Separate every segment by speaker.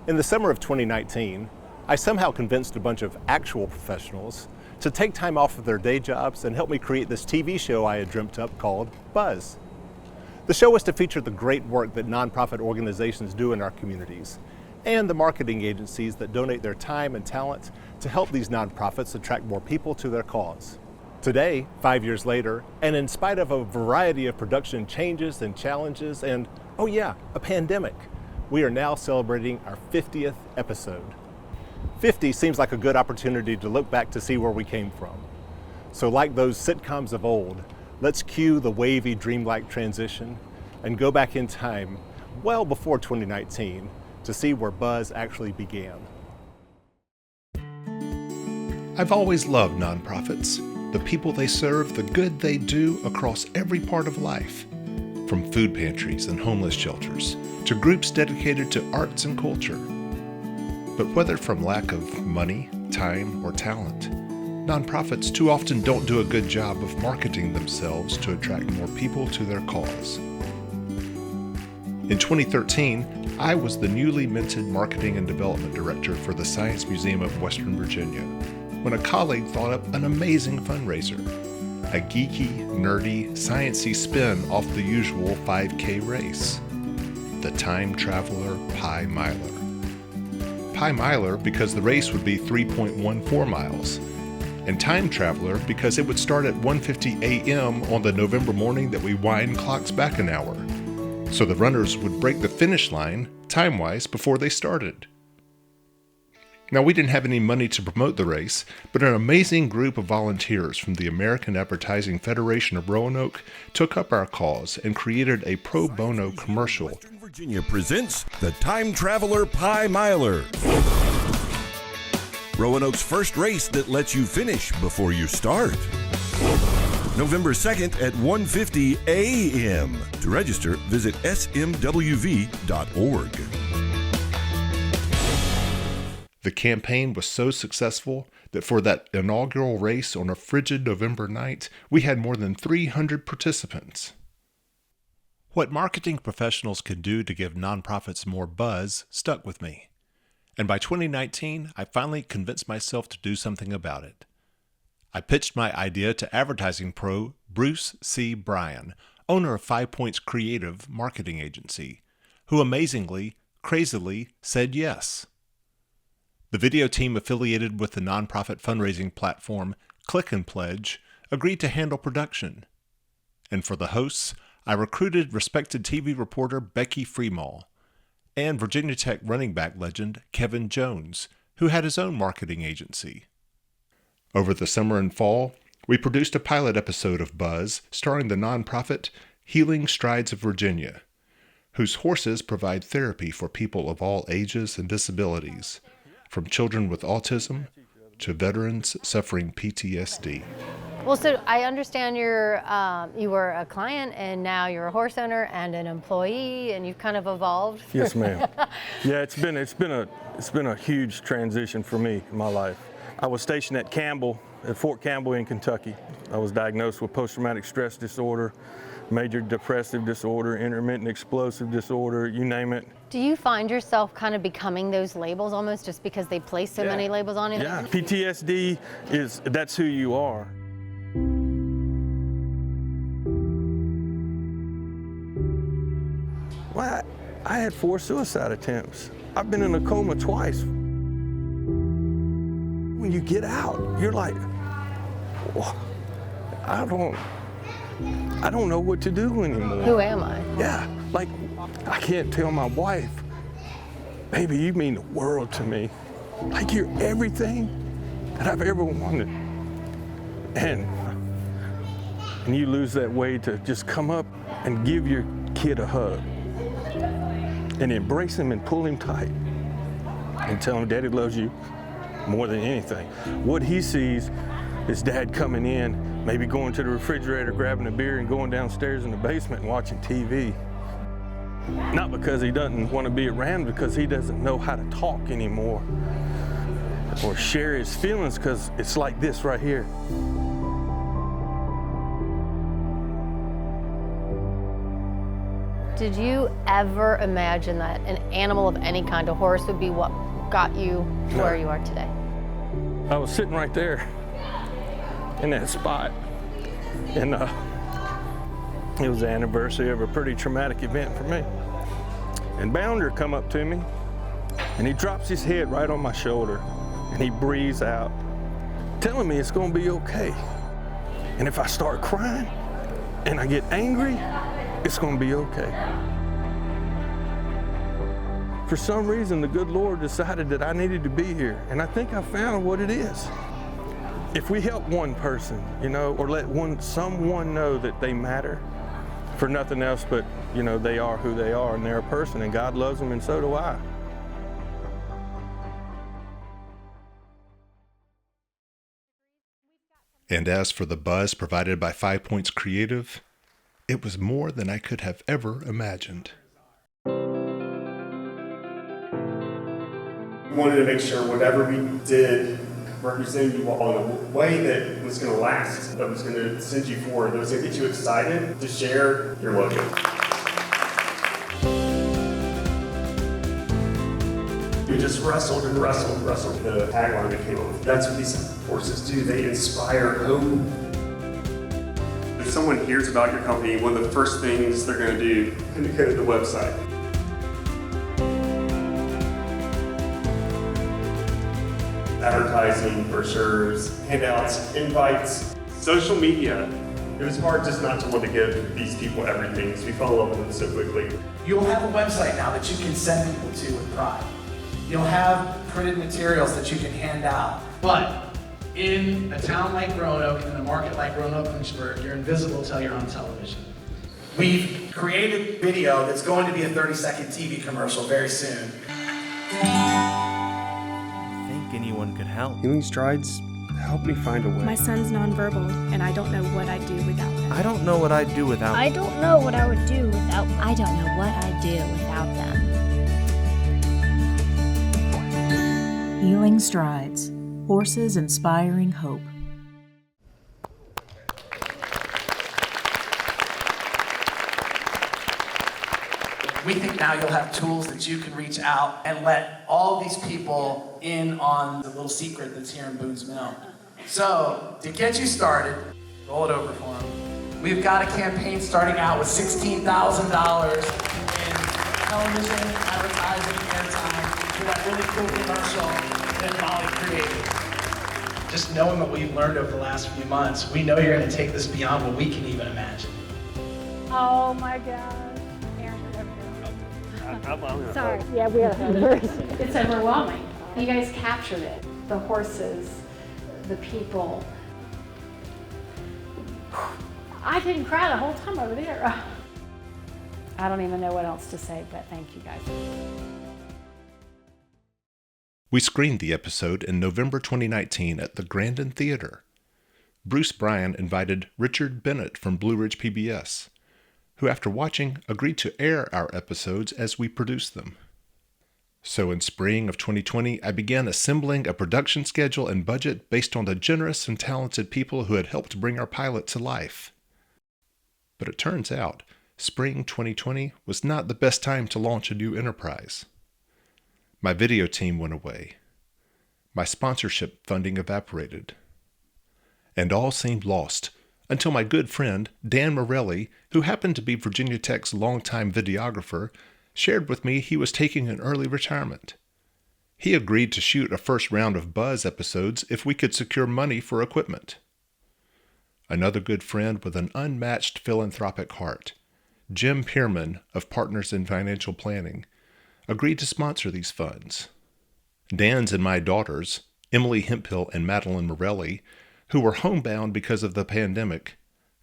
Speaker 1: In the summer of 2019, I somehow convinced a bunch of actual professionals to take time off of their day jobs and help me create this TV show I had dreamt up called Buzz. The show was to feature the great work that nonprofit organizations do in our communities and the marketing agencies that donate their time and talent to help these nonprofits attract more people to their cause. Today, 5 years later, and in spite of a variety of production changes and challenges and, oh yeah, a pandemic, we are now celebrating our 50th episode. 50 seems like a good opportunity to look back to see where we came from. So like those sitcoms of old, let's cue the wavy, dreamlike transition and go back in time well before 2019 to see where Buzz actually began.
Speaker 2: I've always loved nonprofits, the people they serve, the good they do across every part of life, from food pantries and homeless shelters to groups dedicated to arts and culture. But whether from lack of money, time, or talent, nonprofits too often don't do a good job of marketing themselves to attract more people to their cause. In 2013, I was the newly minted Marketing and Development Director for the Science Museum of Western Virginia, when a colleague thought up an amazing fundraiser, a geeky, nerdy, sciencey spin off the usual 5K race, the Time Traveler Pi Miler. Pi Miler because the race would be 3.14 miles, and Time Traveler because it would start at 1:50 a.m. on the November morning that we wind clocks back an hour, so the runners would break the finish line time-wise before they started. Now, we didn't have any money to promote the race, but an amazing group of volunteers from the American Advertising Federation of Roanoke took up our cause and created a pro bono commercial.
Speaker 3: Western Virginia presents the Time Traveler Pi Miler, Roanoke's first race that lets you finish before you start. November 2nd at 1:50 a.m. To register, visit smwv.org.
Speaker 2: The campaign was so successful that for that inaugural race on a frigid November night, we had more than 300 participants. What marketing professionals can do to give nonprofits more buzz stuck with me. And by 2019, I finally convinced myself to do something about it. I pitched my idea to advertising pro Bruce C. Bryan, owner of 5 Points Creative Marketing Agency, who amazingly, crazily said yes. The video team affiliated with the nonprofit fundraising platform Click and Pledge agreed to handle production. And for the hosts, I recruited respected TV reporter Becky Freemall and Virginia Tech running back legend Kevin Jones, who had his own marketing agency. Over the summer and fall, we produced a pilot episode of Buzz starring the nonprofit Healing Strides of Virginia, whose horses provide therapy for people of all ages and disabilities, from children with autism to veterans suffering PTSD.
Speaker 4: Well, so I understand you were a client and now you're a horse owner and an employee, and you've kind of evolved.
Speaker 5: Yes, ma'am. Yeah, it's been a huge transition for me in my life. I was stationed at Fort Campbell in Kentucky. I was diagnosed with post-traumatic stress disorder, major depressive disorder, intermittent explosive disorder, you name it.
Speaker 4: Do you find yourself kind of becoming those labels almost just because they place so many labels on you?
Speaker 5: Yeah, PTSD that's who you are. Well, I had 4 suicide attempts. I've been in a coma twice. When you get out, you're like, well, I don't know what to do anymore.
Speaker 4: Who am I?
Speaker 5: Yeah, like I can't tell my wife, baby, you mean the world to me. Like you're everything that I've ever wanted. And you lose that way to just come up and give your kid a hug and embrace him and pull him tight and tell him Daddy loves you more than anything. What he sees is Dad coming in, maybe going to the refrigerator, grabbing a beer and going downstairs in the basement and watching TV. Not because he doesn't want to be around, because he doesn't know how to talk anymore or share his feelings, because it's like this right here.
Speaker 4: Did you ever imagine that an animal of any kind, a horse, would be what got you to where you are today?
Speaker 5: I was sitting right there in that spot, and it was the anniversary of a pretty traumatic event for me. And Bounder come up to me, and he drops his head right on my shoulder, and he breathes out, telling me it's gonna be okay. And if I start crying and I get angry, it's gonna be okay. For some reason, the good Lord decided that I needed to be here, and I think I found what it is. If we help one person, or let someone know that they matter, for nothing else but, they are who they are, and they're a person, and God loves them, and so do I.
Speaker 2: And as for the buzz provided by 5 Points Creative, it was more than I could have ever imagined.
Speaker 6: We wanted to make sure whatever we did represented you all in a way that was going to last, that was going to send you forward, that was going to get you excited to share your logo. We just wrestled and wrestled and wrestled. The tagline that came up with, that's what these horses do. They inspire hope. If someone hears about your company, one of the first things they're going to do is to go to the website. Advertising, brochures, handouts, invites, social media. It was hard just not to want to give these people everything because we fell in love with them so quickly.
Speaker 7: You'll have a website now that you can send people to with pride. You'll have printed materials that you can hand out. But in a town like Roanoke, in a market like Roanoke Cultural, you're invisible till you're on television. We've created video that's going to be a 30-second TV commercial very soon.
Speaker 8: Anyone could help.
Speaker 9: Healing Strides helped me find a way.
Speaker 10: My son's nonverbal, and I don't know what I'd do without them.
Speaker 8: I don't know what I'd do without them.
Speaker 10: I don't know what I would do without them.
Speaker 11: I don't know what I'd do without them.
Speaker 12: Healing Strides. Horses inspiring hope.
Speaker 7: We think now you'll have tools that you can reach out and let all these people in on the little secret that's here in Boone's Mill. So, to get you started, roll it over for them. We've got a campaign starting out with $16,000 in television, advertising, airtime for that really cool commercial that Molly created. Just knowing what we've learned over the last few months, we know you're going to take this beyond what we can even imagine.
Speaker 10: Oh my God.
Speaker 13: Sorry. Yeah, we are. It's overwhelming. You guys captured it. The horses, the people. I didn't cry the whole time over there. I don't even know what else to say, but thank you guys.
Speaker 2: We screened the episode in November 2019 at the Grandin Theater. Bruce Bryan invited Richard Bennett from Blue Ridge PBS, who after watching agreed to air our episodes as we produced them. So in spring of 2020, I began assembling a production schedule and budget based on the generous and talented people who had helped bring our pilot to life. But it turns out, spring 2020 was not the best time to launch a new enterprise. My video team went away. My sponsorship funding evaporated. And all seemed lost, until my good friend, Dan Morelli, who happened to be Virginia Tech's longtime videographer, shared with me he was taking an early retirement. He agreed to shoot a first round of Buzz episodes if we could secure money for equipment. Another good friend with an unmatched philanthropic heart, Jim Pearman of Partners in Financial Planning, agreed to sponsor these funds. Dan's and my daughters, Emily Hemphill and Madeline Morelli, who were homebound because of the pandemic,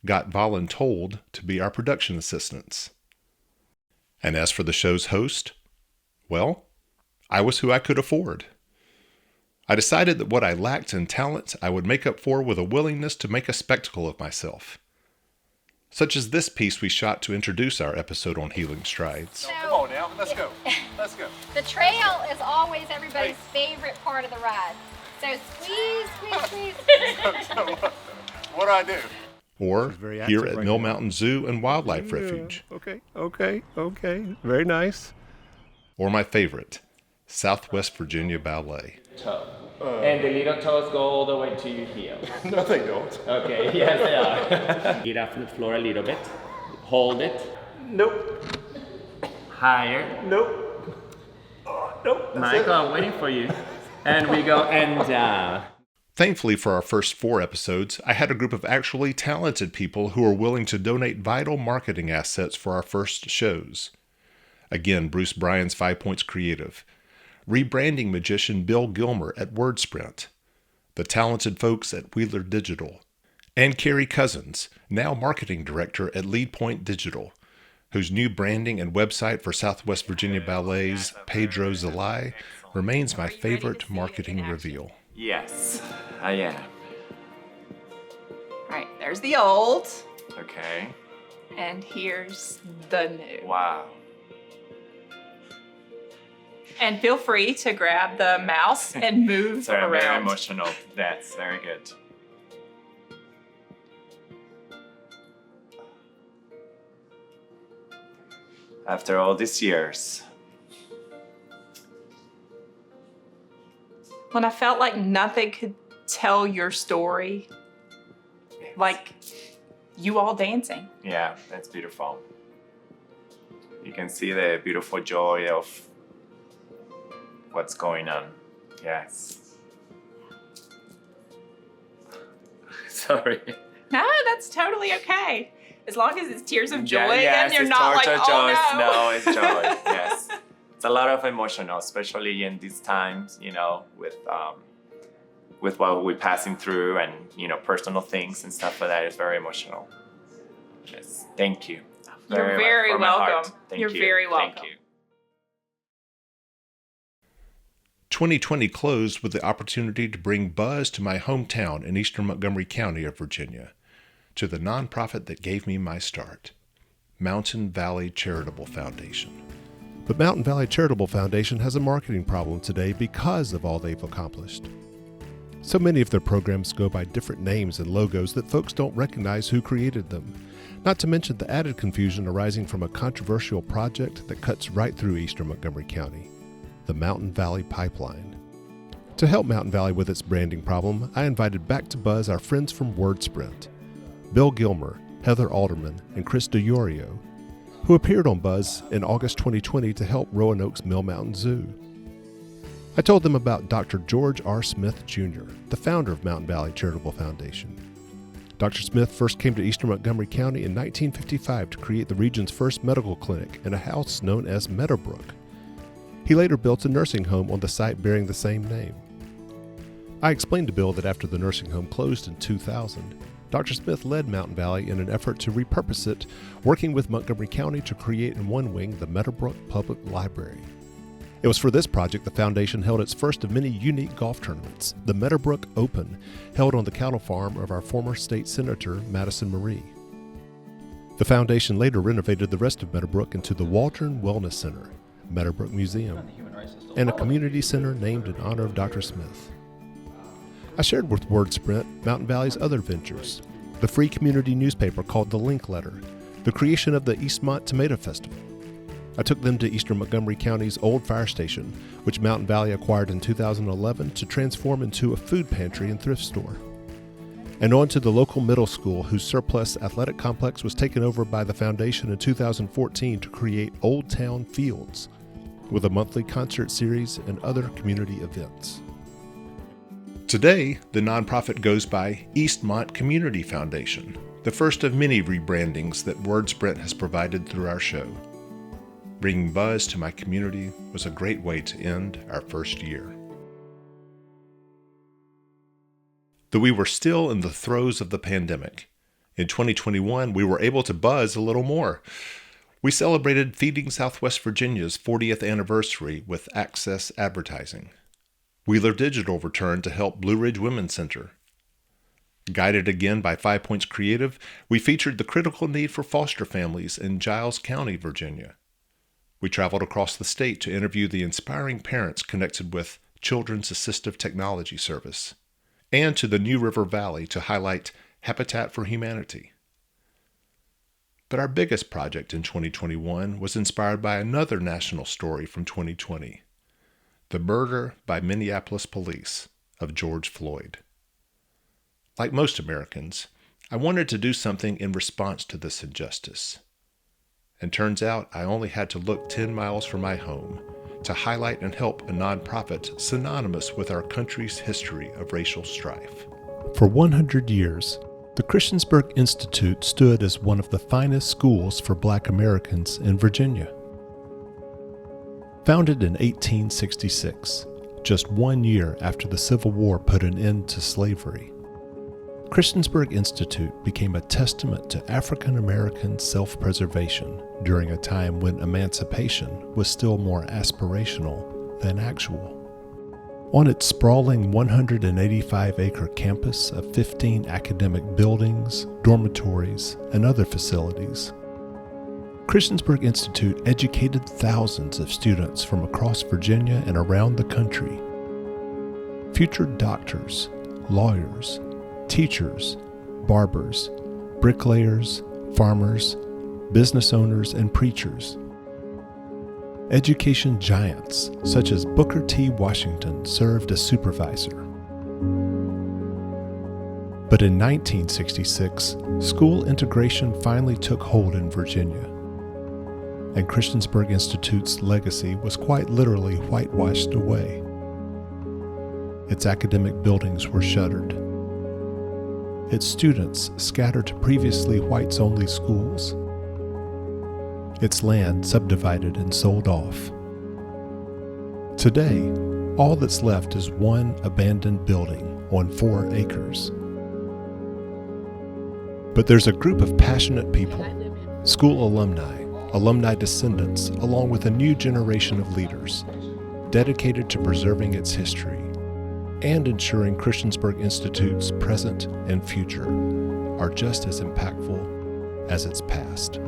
Speaker 2: got voluntold to be our production assistants. And as for the show's host, well, I was who I could afford. I decided that what I lacked in talent I would make up for with a willingness to make a spectacle of myself. Such as this piece we shot to introduce our episode on Healing Strides.
Speaker 1: So, come on now, let's go. Let's go.
Speaker 11: The trail is always everybody's favorite part of the ride. So squeeze, squeeze, squeeze.
Speaker 1: So what do I do?
Speaker 2: Or
Speaker 1: very
Speaker 2: here
Speaker 1: active
Speaker 2: at
Speaker 1: right
Speaker 2: Mill
Speaker 1: now.
Speaker 2: Mountain Zoo and Wildlife Refuge.
Speaker 1: Okay. Very nice.
Speaker 2: Or my favorite, Southwest Virginia Ballet.
Speaker 14: Toe. And the little toes go all the way to your heel.
Speaker 6: No, they don't.
Speaker 14: Okay, yes they are. Get off the floor a little bit. Hold it.
Speaker 6: Nope.
Speaker 14: Higher.
Speaker 6: Nope. Nope. That's
Speaker 14: Michael,
Speaker 6: it.
Speaker 14: I'm waiting for you. And we go and down.
Speaker 2: Thankfully, for our first 4 episodes, I had a group of actually talented people who were willing to donate vital marketing assets for our first shows. Again, Bruce Bryan's 5 Points Creative, rebranding magician Bill Gilmer at WordSprint, the talented folks at Wheeler Digital, and Carrie Cousins, now marketing director at Lead Point Digital, whose new branding and website for Southwest Virginia Ballet's Pedro Zelai remains my favorite marketing reveal.
Speaker 15: Yes, I am. All right, there's the old.
Speaker 16: Okay.
Speaker 15: And here's the new.
Speaker 16: Wow.
Speaker 15: And feel free to grab the mouse and move
Speaker 16: Sorry, I'm
Speaker 15: around.
Speaker 16: very emotional. That's very good. After all these years.
Speaker 15: When I felt like nothing could tell your story, like you all dancing.
Speaker 16: Yeah, that's beautiful. You can see the beautiful joy of what's going on. Yes. Sorry.
Speaker 15: No, that's totally okay. As long as it's tears of joy,
Speaker 16: Yes,
Speaker 15: then you're
Speaker 16: it's
Speaker 15: not like,
Speaker 16: torture,
Speaker 15: oh
Speaker 16: joy.
Speaker 15: no.
Speaker 16: No, it's joy. Yes. It's a lot of emotional, especially in these times, you know, with what we're passing through and, you know, personal things and stuff like that. It's very emotional. Yes. Thank you.
Speaker 15: You're very
Speaker 16: from my heart.
Speaker 15: welcome.
Speaker 16: Thank
Speaker 15: You're
Speaker 16: you.
Speaker 15: very welcome.
Speaker 16: Thank you.
Speaker 2: 2020 closed with the opportunity to bring buzz to my hometown in eastern Montgomery County of Virginia, to the nonprofit that gave me my start, Mountain Valley Charitable Foundation. But Mountain Valley Charitable Foundation has a marketing problem today because of all they've accomplished. So many of their programs go by different names and logos that folks don't recognize who created them, not to mention the added confusion arising from a controversial project that cuts right through eastern Montgomery County, the Mountain Valley Pipeline. To help Mountain Valley with its branding problem, I invited back to Buzz our friends from WordSprint, Bill Gilmer, Heather Alderman, and Chris DiOrio, who appeared on Buzz in August 2020 to help Roanoke's Mill Mountain Zoo. I told them about Dr. George R. Smith, Jr., the founder of Mountain Valley Charitable Foundation. Dr. Smith first came to eastern Montgomery County in 1955 to create the region's first medical clinic in a house known as Meadowbrook. He later built a nursing home on the site bearing the same name. I explained to Bill that after the nursing home closed in 2000, Dr. Smith led Mountain Valley in an effort to repurpose it, working with Montgomery County to create in one wing the Meadowbrook Public Library. It was for this project the foundation held its first of many unique golf tournaments, the Meadowbrook Open, held on the cattle farm of our former state senator, Madison Marie. The foundation later renovated the rest of Meadowbrook into the Waldron Wellness Center, Meadowbrook Museum, and a community center named in honor of Dr. Smith. I shared with WordSprint Mountain Valley's other ventures, the free community newspaper called The Link Letter, the creation of the Eastmont Tomato Festival. I took them to eastern Montgomery County's old fire station, which Mountain Valley acquired in 2011 to transform into a food pantry and thrift store. And on to the local middle school, whose surplus athletic complex was taken over by the foundation in 2014 to create Old Town Fields, with a monthly concert series and other community events. Today, the nonprofit goes by Eastmont Community Foundation, the first of many rebrandings that WordSprint has provided through our show. Bringing buzz to my community was a great way to end our first year. Though we were still in the throes of the pandemic, in 2021 we were able to buzz a little more. We celebrated Feeding Southwest Virginia's 40th anniversary with Access Advertising. Wheeler Digital returned to help Blue Ridge Women's Center. Guided again by 5 Points Creative, we featured the critical need for foster families in Giles County, Virginia. We traveled across the state to interview the inspiring parents connected with Children's Assistive Technology Service, and to the New River Valley to highlight Habitat for Humanity. But our biggest project in 2021 was inspired by another national story from 2020, the murder by Minneapolis police of George Floyd. Like most Americans, I wanted to do something in response to this injustice. And turns out I only had to look 10 miles from my home to highlight and help a nonprofit synonymous with our country's history of racial strife.
Speaker 1: For 100 years, the Christiansburg Institute stood as one of the finest schools for Black Americans in Virginia. Founded in 1866, just 1 year after the Civil War put an end to slavery, Christiansburg Institute became a testament to African American self-preservation during a time when emancipation was still more aspirational than actual. On its sprawling 185-acre campus of 15 academic buildings, dormitories, and other facilities, Christiansburg Institute educated thousands of students from across Virginia and around the country. Future doctors, lawyers, teachers, barbers, bricklayers, farmers, business owners, and preachers. Education giants such as Booker T. Washington served as supervisor. But in 1966, school integration finally took hold in Virginia, and Christiansburg Institute's legacy was quite literally whitewashed away. Its academic buildings were shuttered. Its students scattered to previously whites-only schools. Its land subdivided and sold off. Today, all that's left is one abandoned building on 4 acres. But there's a group of passionate people, school alumni, alumni descendants, along with a new generation of leaders, dedicated to preserving its history and ensuring Christiansburg Institute's present and future are just as impactful as its past.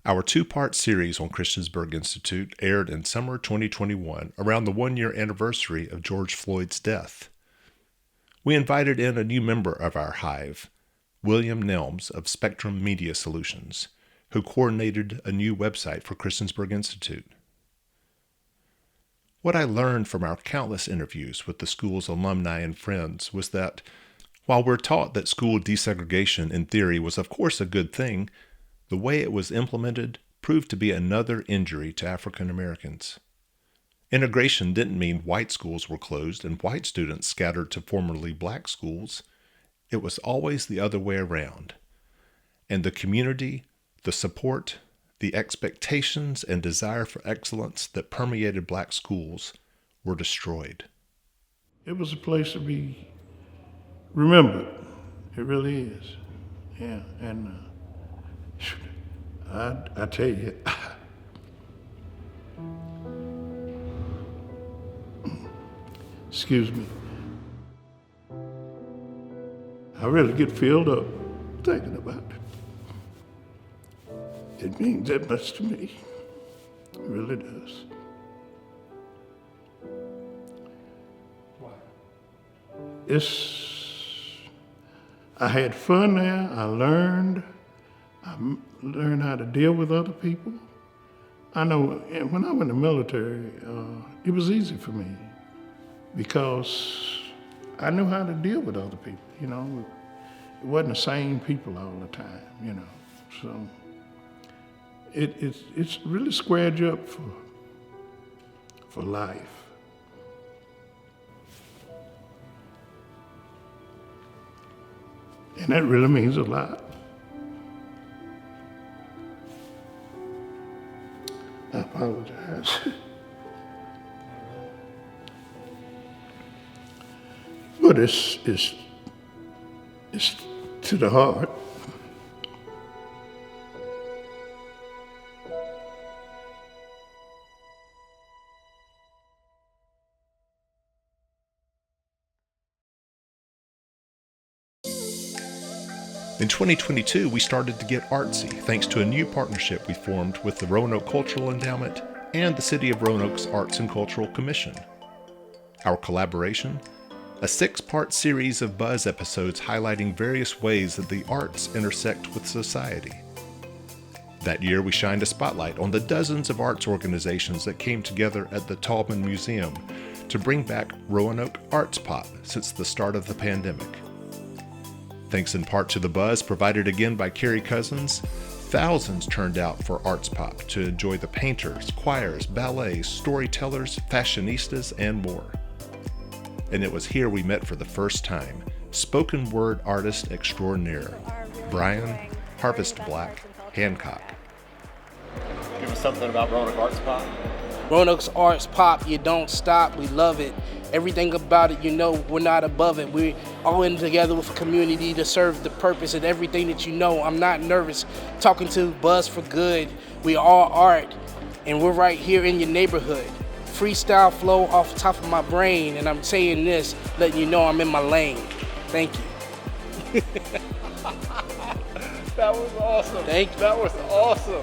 Speaker 2: Our 2-part series on Christiansburg Institute aired in summer 2021 around the 1-year anniversary of George Floyd's death. We invited in a new member of our hive, William Nelms of Spectrum Media Solutions, who coordinated a new website for Christiansburg Institute. What I learned from our countless interviews with the school's alumni and friends was that, while we're taught that school desegregation in theory was of course a good thing, the way it was implemented proved to be another injury to African Americans. Integration didn't mean white schools were closed and white students scattered to formerly black schools. It was always the other way around. And the community, the support, the expectations and desire for excellence that permeated black schools were destroyed.
Speaker 17: It was a place to be remembered. It really is. Yeah, and I tell you, excuse me, I really get filled up thinking about it. It means that much to me. It really does. I had fun there. I learned how to deal with other people. I know when I went in the military, it was easy for me because I knew how to deal with other people, you know. It wasn't the same people all the time, you know. So it's really squared you up for life. And that really means a lot. I apologize. But it's to the heart.
Speaker 2: In 2022, we started to get artsy thanks to a new partnership we formed with the Roanoke Cultural Endowment and the City of Roanoke's Arts and Cultural Commission. Our collaboration? A 6-part series of Buzz episodes highlighting various ways that the arts intersect with society. That year, we shined a spotlight on the dozens of arts organizations that came together at the Taubman Museum to bring back Roanoke Arts Pop since the start of the pandemic. Thanks in part to the buzz provided again by Carrie Cousins, thousands turned out for Arts Pop to enjoy the painters, choirs, ballets, storytellers, fashionistas, and more. And it was here we met for the first time, spoken word artist extraordinaire, Brian Harvest Black Hancock.
Speaker 18: Give us something about Roanoke Arts Pop.
Speaker 19: Roanoke's Arts Pop, you don't stop, we love it. Everything about it, you know, we're not above it. We're all in together with a community to serve the purpose and everything that you know. I'm not nervous talking to Buzz4Good. We all art, and we're right here in your neighborhood. Freestyle flow off the top of my brain, and I'm saying this, letting you know I'm in my lane. Thank you.
Speaker 18: That was awesome.
Speaker 19: Thank you.
Speaker 18: That was awesome.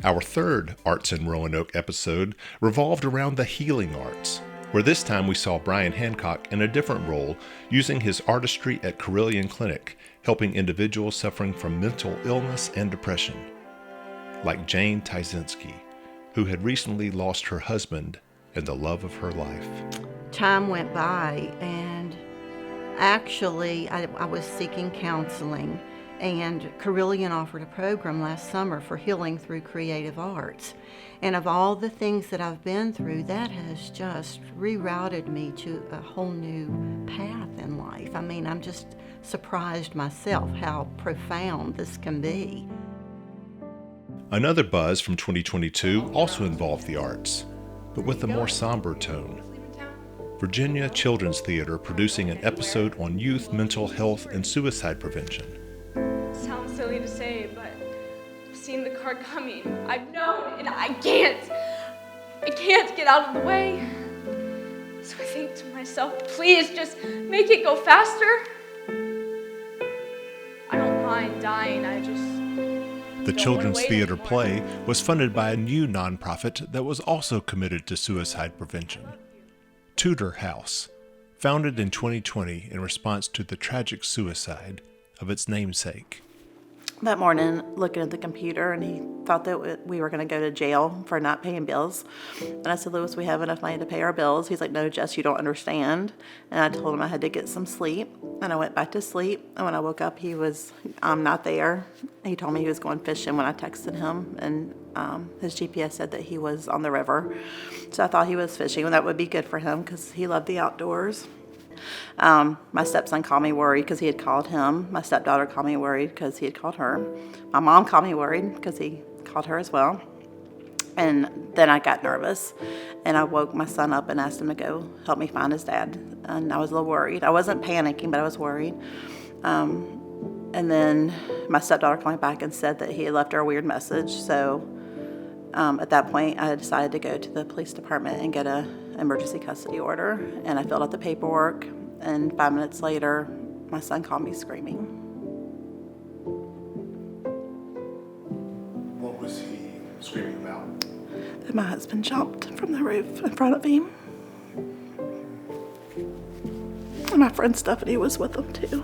Speaker 2: Our third Arts in Roanoke episode revolved around the healing arts, where this time we saw Brian Hancock in a different role, using his artistry at Carilion Clinic, helping individuals suffering from mental illness and depression, like Jane Tyzinski, who had recently lost her husband and the love of her life.
Speaker 20: Time went by, and actually I was seeking counseling. And Carilion offered a program last summer for healing through creative arts. And of all the things that I've been through, that has just rerouted me to a whole new path in life. I mean, I'm just surprised myself how profound this can be.
Speaker 2: Another buzz from 2022 also involved the arts, but with a more somber tone. Virginia Children's Theater producing an episode on youth mental health and suicide prevention.
Speaker 21: Sounds silly to say, but I've seen the car coming. I've known, and I can't get out of the way. So I think to myself, please just make it go faster. I don't mind dying, I just
Speaker 2: The Children's Theater play was funded by a new nonprofit that was also committed to suicide prevention, Tudor House, founded in 2020 in response to the tragic suicide of its namesake.
Speaker 22: That morning, looking at the computer, and he thought that we were going to go to jail for not paying bills. And I said, Louis, we have enough money to pay our bills. He's like, no, Jess, you don't understand. And I told him I had to get some sleep. And I went back to sleep. And when I woke up, he was not there. He told me he was going fishing when I texted him. And his GPS said that he was on the river. So I thought he was fishing, and that would be good for him because he loved the outdoors. My stepson called me worried because he had called him. My stepdaughter called me worried because he had called her. My mom called me worried because he called her as well. And then I got nervous, and I woke my son up and asked him to go help me find his dad. And I was a little worried. I wasn't panicking, but I was worried. And then my stepdaughter called me back and said that he had left her a weird message. So at that point, I decided to go to the police department and get an emergency custody order. And I filled out the paperwork. And 5 minutes later, my son called me screaming.
Speaker 2: What was he screaming about?
Speaker 22: That my husband jumped from the roof in front of him. And my friend Stephanie was with him too.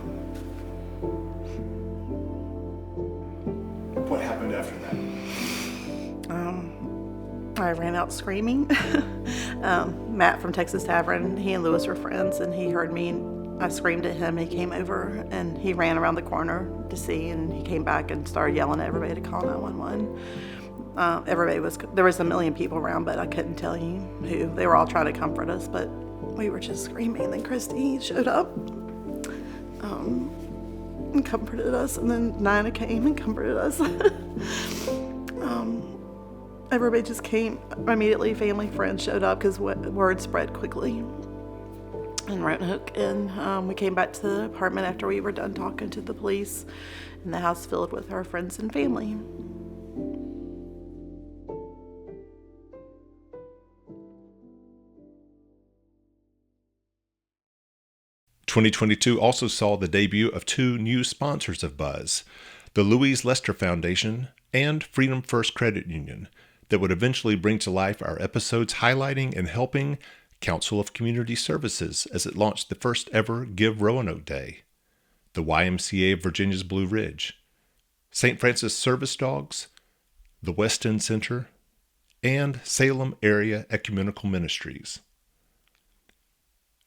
Speaker 2: What happened after that?
Speaker 22: I ran out screaming. Matt from Texas Tavern, he and Louis were friends, and he heard me. I screamed at him, and he came over, and he ran around the corner to see, and he came back and started yelling at everybody to call 911. There was a million people around, but I couldn't tell you who. They were all trying to comfort us, but we were just screaming. And then Christy showed up and comforted us, and then Nina came and comforted us. Everybody just came immediately. Family, friends showed up because word spread quickly in Roanoke. And we came back to the apartment after we were done talking to the police, and the house filled with our friends and family.
Speaker 2: 2022 also saw the debut of 2 new sponsors of Buzz, the Louise Lester Foundation and Freedom First Credit Union, that would eventually bring to life our episodes highlighting and helping Council of Community Services as it launched the first ever Give Roanoke Day, the YMCA of Virginia's Blue Ridge, St. Francis Service Dogs, the West End Center, and Salem Area Ecumenical Ministries.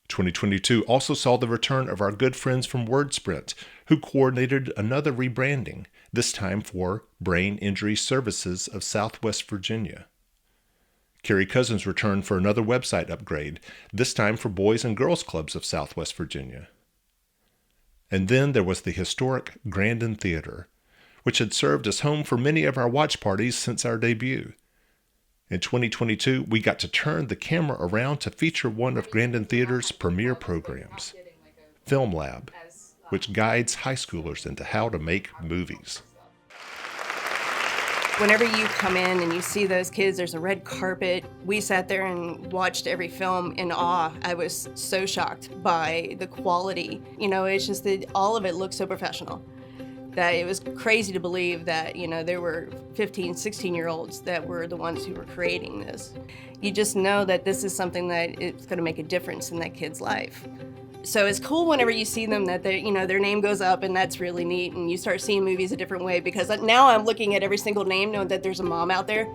Speaker 2: 2022 also saw the return of our good friends from WordSprint, who coordinated another rebranding, this time for Brain Injury Services of Southwest Virginia. Carrie Cousins returned for another website upgrade, this time for Boys and Girls Clubs of Southwest Virginia. And then there was the historic Grandin Theater, which had served as home for many of our watch parties since our debut. In 2022, we got to turn the camera around to feature one of Grandin Theater's premier programs, Film Lab, which guides high schoolers into how to make movies.
Speaker 3: Whenever you come in and you see those kids, there's a red carpet. We sat there and watched every film in awe. I was so shocked by the quality. You know, it's just that all of it looked so professional that it was crazy to believe that, you know, there were 15, 16-year-olds that were the ones who were creating this. You just know that this is something that it's going to make a difference in that kid's life. So it's cool whenever you see them that they, you know, their name goes up, and that's really neat, and you start seeing movies a different way, because now I'm looking at every single name knowing that there's a mom out there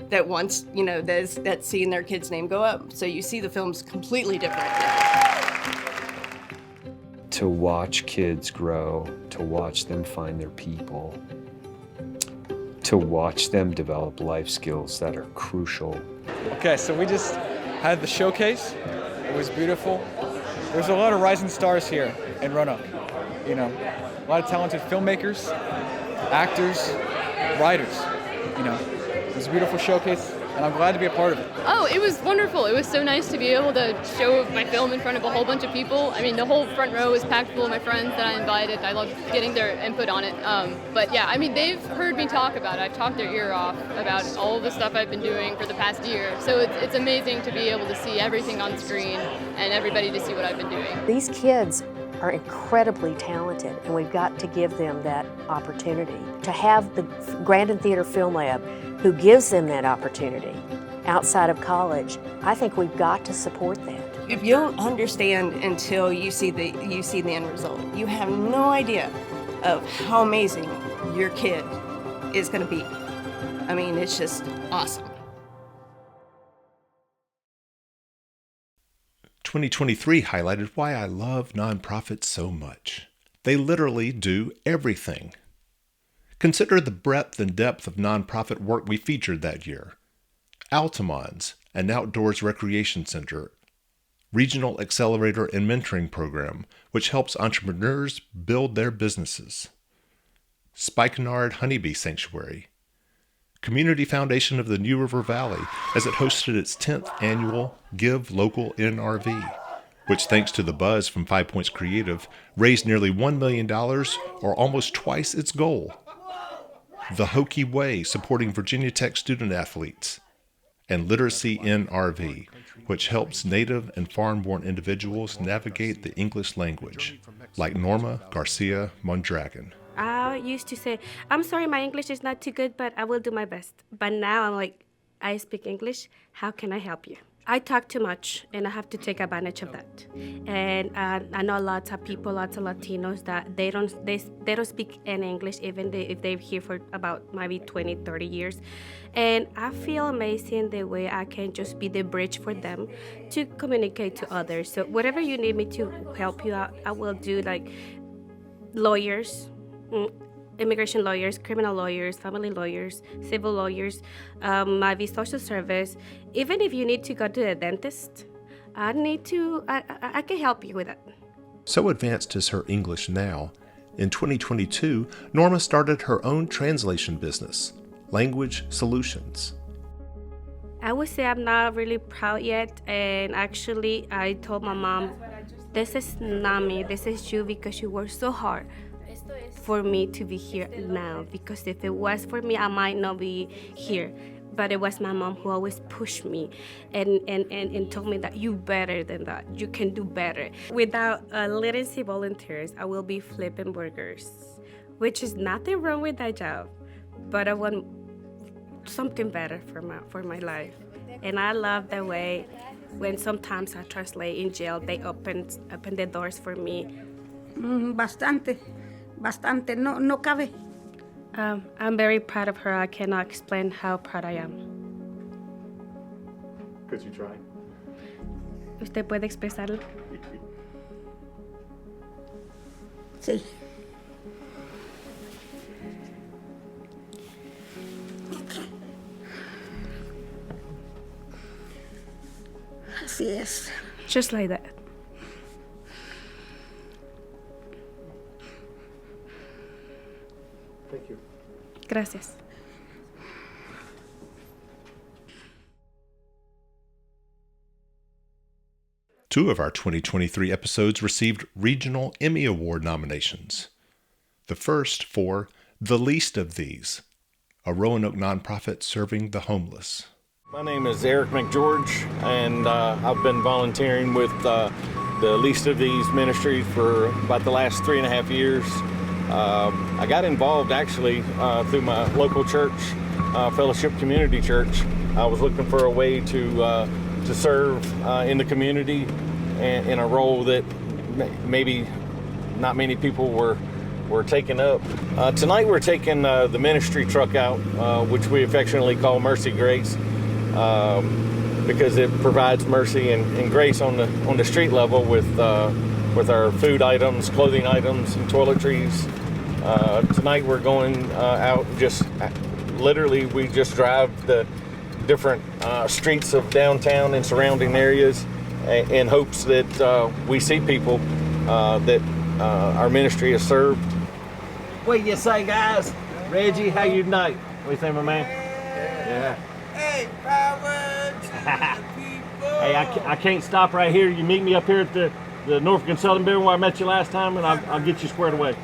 Speaker 3: that wants, you know, that's seeing their kid's name go up. So you see the films completely different.
Speaker 4: To watch kids grow, to watch them find their people, to watch them develop life skills that are crucial.
Speaker 23: Okay, so we just had the showcase. It was beautiful. There's a lot of rising stars here in Roanoke. You know, a lot of talented filmmakers, actors, writers. You know, it was a beautiful showcase, and I'm glad to be a part of it.
Speaker 24: Oh, it was wonderful. It was so nice to be able to show my film in front of a whole bunch of people. I mean, the whole front row was packed full of my friends that I invited. I loved getting their input on it. But yeah, I mean, they've heard me talk about it. I've talked their ear off about all the stuff I've been doing for the past year. So it's amazing to be able to see everything on screen and everybody to see what I've been doing.
Speaker 25: These kids are incredibly talented, and we've got to give them that opportunity. To have the Grandin Theater Film Lab, who gives them that opportunity outside of college, I think we've got to support that.
Speaker 3: If you don't understand until you see the end result, you have no idea of how amazing your kid is going to be. I mean, it's just awesome.
Speaker 2: 2023 highlighted why I love nonprofits so much. They literally do everything. Consider the breadth and depth of nonprofit work we featured that year. Altamont, an outdoors recreation center, regional accelerator and mentoring program, which helps entrepreneurs build their businesses. Spikenard Honeybee Sanctuary. Community Foundation of the New River Valley, as it hosted its 10th annual Give Local NRV, which, thanks to the buzz from 5 Points Creative, raised nearly $1 million, or almost twice its goal. The Hokie Way, supporting Virginia Tech student athletes, and Literacy NRV, which helps Native and foreign-born individuals navigate the English language, like Norma Garcia Mondragon.
Speaker 10: I used to say, I'm sorry, my English is not too good, but I will do my best. But now I'm like, I speak English, how can I help you? I talk too much, and I have to take advantage of that. And I know lots of people, lots of Latinos, that they don't speak any English, even if they're here for about maybe 20, 30 years. And I feel amazing the way I can just be the bridge for them to communicate to others. So whatever you need me to help you out, I will do, like lawyers, immigration lawyers, criminal lawyers, family lawyers, civil lawyers, maybe social service. Even if you need to go to the dentist, I can help you with that.
Speaker 2: So advanced is her English now. In 2022, Norma started her own translation business, Language Solutions.
Speaker 10: I would say I'm not really proud yet, and actually I told my mom, this is not me, this is you, because you worked so hard for me to be here now, because if it was for me, I might not be here. But it was my mom who always pushed me and told me that you better than that. You can do better. Without literacy volunteers, I will be flipping burgers, which is nothing wrong with that job, but I want something better for my life. And I love the way when sometimes I translate in jail, they open the doors for me.
Speaker 5: Bastante, no cabe.
Speaker 10: I'm very proud of her. I cannot explain how proud I am.
Speaker 1: Could you try?
Speaker 10: ¿Usted puede expresarlo?
Speaker 5: Sí. Así es.
Speaker 10: Just like that.
Speaker 1: Thank you.
Speaker 10: Gracias.
Speaker 2: Two of our 2023 episodes received regional Emmy Award nominations. The first for The Least of These, a Roanoke nonprofit serving the homeless.
Speaker 7: My name is Eric McGeorge, and I've been volunteering with the Least of These ministries for about the last 3.5 years. I got involved actually through my local church, Fellowship Community Church. I was looking for a way to serve in the community in a role that maybe not many people were taking up. Tonight we're taking the ministry truck out, which we affectionately call Mercy Grace, because it provides mercy and grace on the street level with our food items, clothing items, and toiletries. Tonight we're going out, just literally we just drive the different streets of downtown and surrounding areas in hopes that we see people that our ministry has served. What do you say, guys? Reggie, how you tonight? What do you think, my man? Yeah.
Speaker 8: Hey, power to the people.
Speaker 7: Hey, I can't stop right here. You meet me up here at the Norfolk and Southern Building where I met you last time, and I'll get you squared away.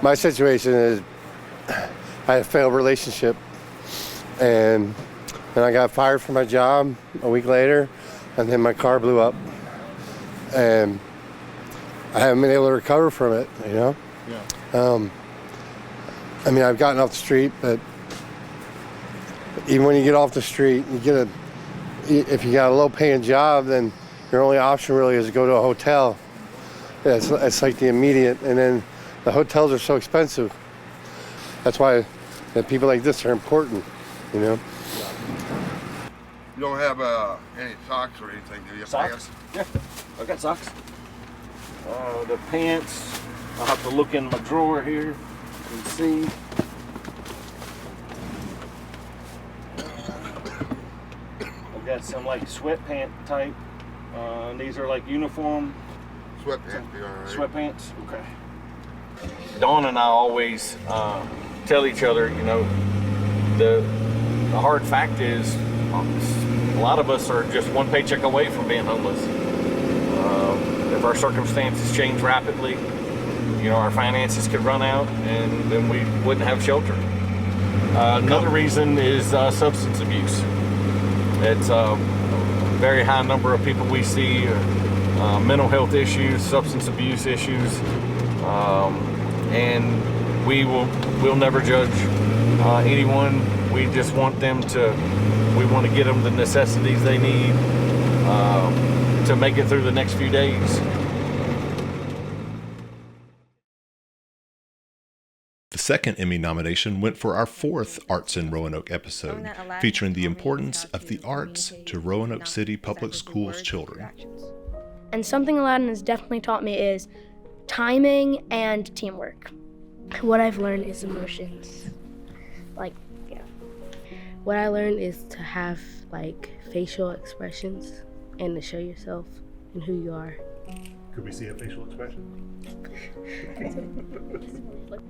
Speaker 9: My situation is I had a failed relationship, and then I got fired from my job a week later, and then my car blew up, and I haven't been able to recover from it, you know?
Speaker 7: Yeah.
Speaker 9: I mean, I've gotten off the street, but even when you get off the street, if you got a low-paying job, then your only option really is to go to a hotel. Yeah, it's like the immediate, and then the hotels are so expensive. That's why people like this are important, you know?
Speaker 8: You don't have any socks or anything, do you?
Speaker 7: Socks? Yeah, I got socks. The pants, I'll have to look in my drawer here and see. I've got some like sweatpant type. These are like uniform.
Speaker 8: Sweatpants, be all right.
Speaker 7: Sweatpants, okay. Dawn and I always tell each other, you know, the hard fact is a lot of us are just one paycheck away from being homeless. If our circumstances change rapidly, you know, our finances could run out and then we wouldn't have shelter. Another reason is substance abuse. It's a very high number of people we see, mental health issues, substance abuse issues, and we'll never judge anyone. We just want them we want to get them the necessities they need to make it through the next few days.
Speaker 2: The second Emmy nomination went for our fourth Arts in Roanoke episode, featuring the importance of the arts to Roanoke City Public Schools children.
Speaker 12: And something Aladdin has definitely taught me is timing and teamwork. What I've learned is emotions.
Speaker 26: What I learned is to have facial expressions and to show yourself and who you are.
Speaker 1: Could we see a facial expression?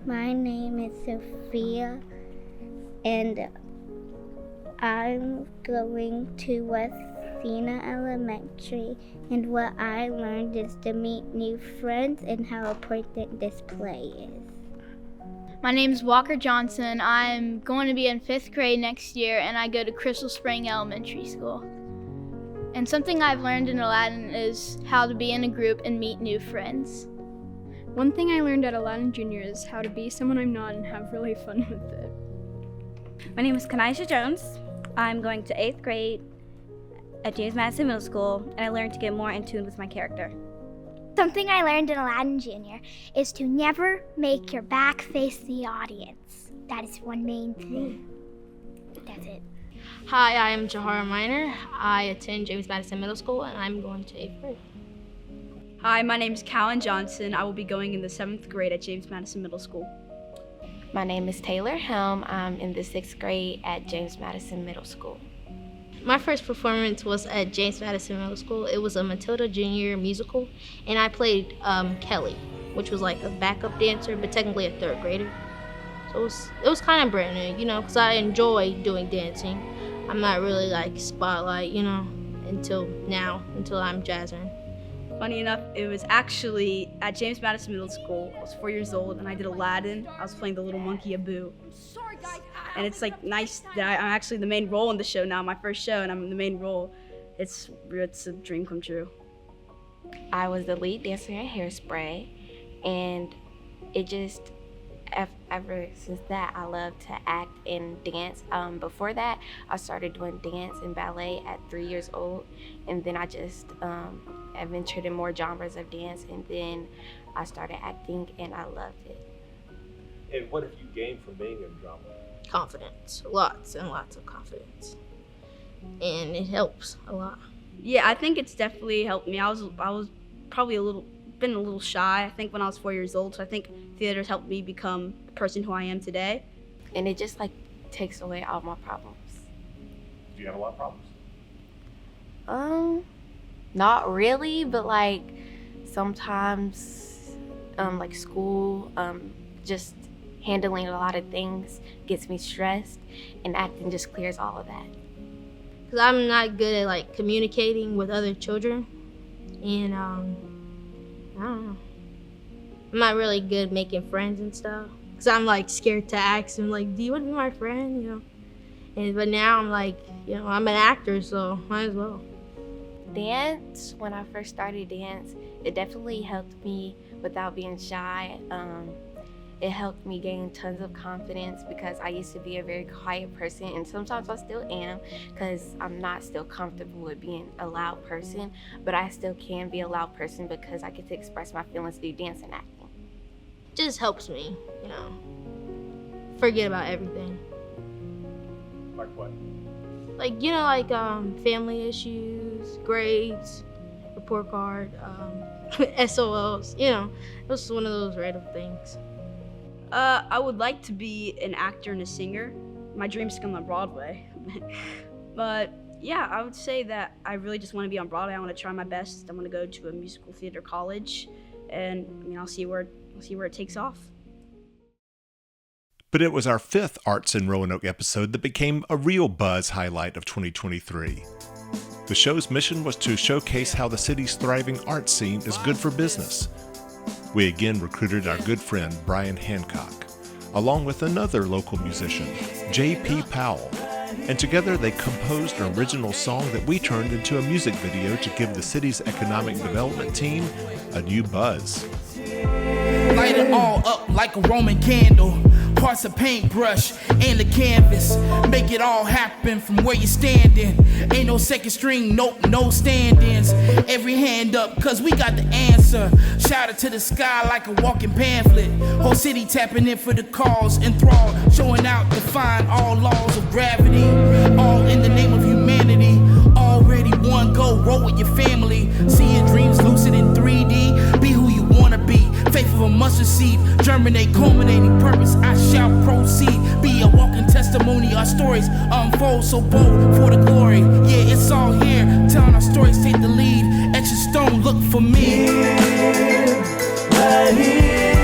Speaker 27: My name is Sophia, and I'm going to Westina Elementary, and what I learned is to meet new friends and how important this play is.
Speaker 6: My name's Walker Johnson. I'm going to be in 5th grade next year, and I go to Crystal Spring Elementary School. And something I've learned in Aladdin is how to be in a group and meet new friends.
Speaker 21: One thing I learned at Aladdin Junior is how to be someone I'm not and have really fun with it.
Speaker 11: My name is Kanisha Jones. I'm going to 8th grade at James Madison Middle School, and I learned to get more in tune with my character.
Speaker 13: Something I learned in Aladdin Junior is to never make your back face the audience. That is one main thing. That's it.
Speaker 14: Hi, I am Jahara Minor. I attend James Madison Middle School, and I'm going to 8th grade.
Speaker 15: Hi, my name is Callan Johnson. I will be going in the 7th grade at James Madison Middle School.
Speaker 16: My name is Taylor Helm. I'm in the 6th grade at James Madison Middle School.
Speaker 14: My first performance was at James Madison Middle School. It was a Matilda Junior musical, and I played Kelly, which was like a backup dancer, but technically a 3rd grader. So it was kind of brand new, because I enjoy doing dancing. I'm not really like spotlight, until I'm jazzing.
Speaker 15: Funny enough, it was actually at James Madison Middle School. I was 4 years old, and I did Aladdin. I was playing the little monkey Abu. And it's like nice that I'm actually the main role in the show now, my first show, and I'm in the main role. It's a dream come true.
Speaker 16: I was the lead dancer in Hairspray, and it just, ever since that, I love to act and dance. Before that, I started doing dance and ballet at 3 years old, and then I just I ventured in more genres of dance, and then I started acting, and I loved it.
Speaker 1: And what have you gained from being in drama?
Speaker 14: Confidence, lots and lots of confidence, and it helps a lot.
Speaker 15: Yeah, I think it's definitely helped me. I was probably a little shy, I think, when I was 4 years old, so I think theater's helped me become the person who I am today.
Speaker 16: And it just takes away all my problems.
Speaker 1: Do you have a lot of problems?
Speaker 16: Not really, but sometimes school, just handling a lot of things gets me stressed, and acting just clears all of that.
Speaker 14: Because I'm not good at communicating with other children, and I don't know. I'm not really good making friends and stuff. Because I'm scared to ask them, do you want to be my friend, But now I'm I'm an actor, so might as well.
Speaker 16: Dance, when I first started dance, it definitely helped me without being shy. It helped me gain tons of confidence because I used to be a very quiet person, and sometimes I still am because I'm not still comfortable with being a loud person, but I still can be a loud person because I get to express my feelings through dance and acting.
Speaker 14: It just helps me, forget about everything.
Speaker 1: Like what?
Speaker 14: Family issues, grades, report card, SOLs, it was one of those random things.
Speaker 15: I would like to be an actor and a singer. My dream's to come on Broadway. But yeah, I would say that I really just want to be on Broadway. I want to try my best. I want to go to a musical theater college, and I'll see where it takes off.
Speaker 2: But it was our 5th Arts in Roanoke episode that became a real buzz highlight of 2023. The show's mission was to showcase how the city's thriving arts scene is good for business. We again recruited our good friend Brian Hancock, along with another local musician, J.P. Powell, and together they composed an original song that we turned into a music video to give the city's economic development team a new buzz.
Speaker 17: Light it all up like a Roman candle. Parts of paintbrush and the canvas. Make it all happen from where you're standing. Ain't no second string, nope, no stand-ins. Every hand up, cause we got the answer. Shout it to the sky like a walking pamphlet. Whole city tapping in for the cause, enthralled. Showing out, defying all laws of gravity. All in the name of humanity. Already one go, roll with your family. See your dreams lucid in 3D. Be who you wanna be. Faith of a mustard seed. Germinate, culminating purpose. I shall proceed. Be a walking testimony. Our stories unfold so bold for the glory. Yeah, it's all here. Telling our stories, take the lead. Etch a stone, look for me. Here, right here.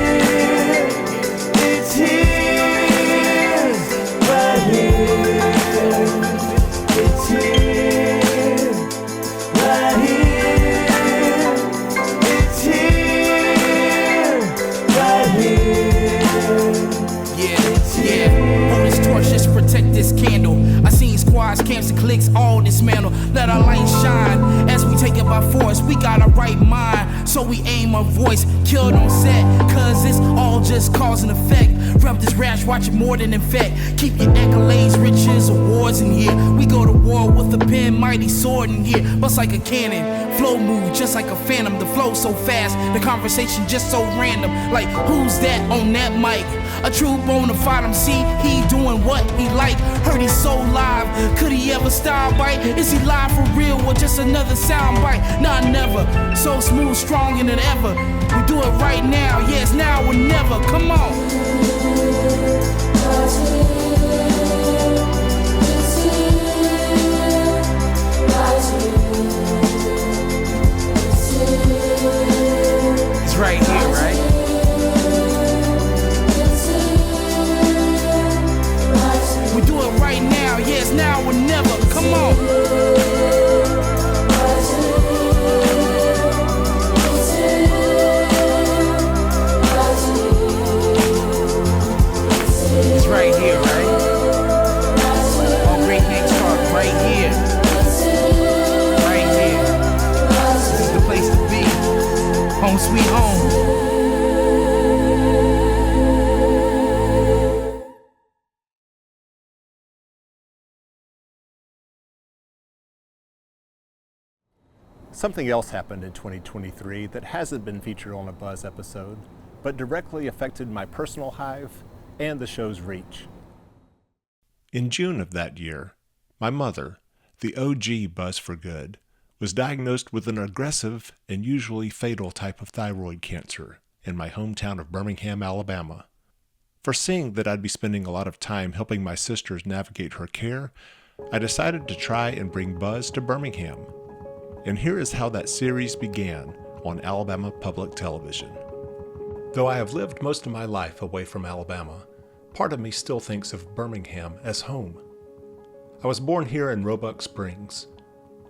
Speaker 17: It's here, right here. It's here, right here. It's here, right here. camps and cliques all dismantle. Let our light shine as we take it by force. We got a right mind, so we aim our voice. Killed on set, cause it's all just cause and effect. Rub this rash, watch it more than infect. Keep your accolades, riches, awards in here. We go to war with a pen, mighty sword in here. Bust like a cannon, flow move just like a phantom. The flow so fast, the conversation just so random. Like, who's that on that mic? A true bona fide MC, he doing what he like. Heard he's so live, could he ever style bite? Is he live for real or just another sound bite? Nah, never, so smooth, stronger than ever. We do it right now, yes, now or never, come on. It's right here, right? We do it right now, yes, now or never, come on. It's right here, right? All great things start right here. Right here. This is the place to be. Home sweet home.
Speaker 1: Something else happened in 2023 that hasn't been featured on a Buzz episode, but directly affected my personal hive and the show's reach.
Speaker 2: In June of that year, my mother, the OG Buzz4Good, was diagnosed with an aggressive and usually fatal type of thyroid cancer in my hometown of Birmingham, Alabama. Foreseeing that I'd be spending a lot of time helping my sisters navigate her care, I decided to try and bring Buzz to Birmingham. And here is how that series began on Alabama Public Television. Though I have lived most of my life away from Alabama, part of me still thinks of Birmingham as home. I was born here in Roebuck Springs,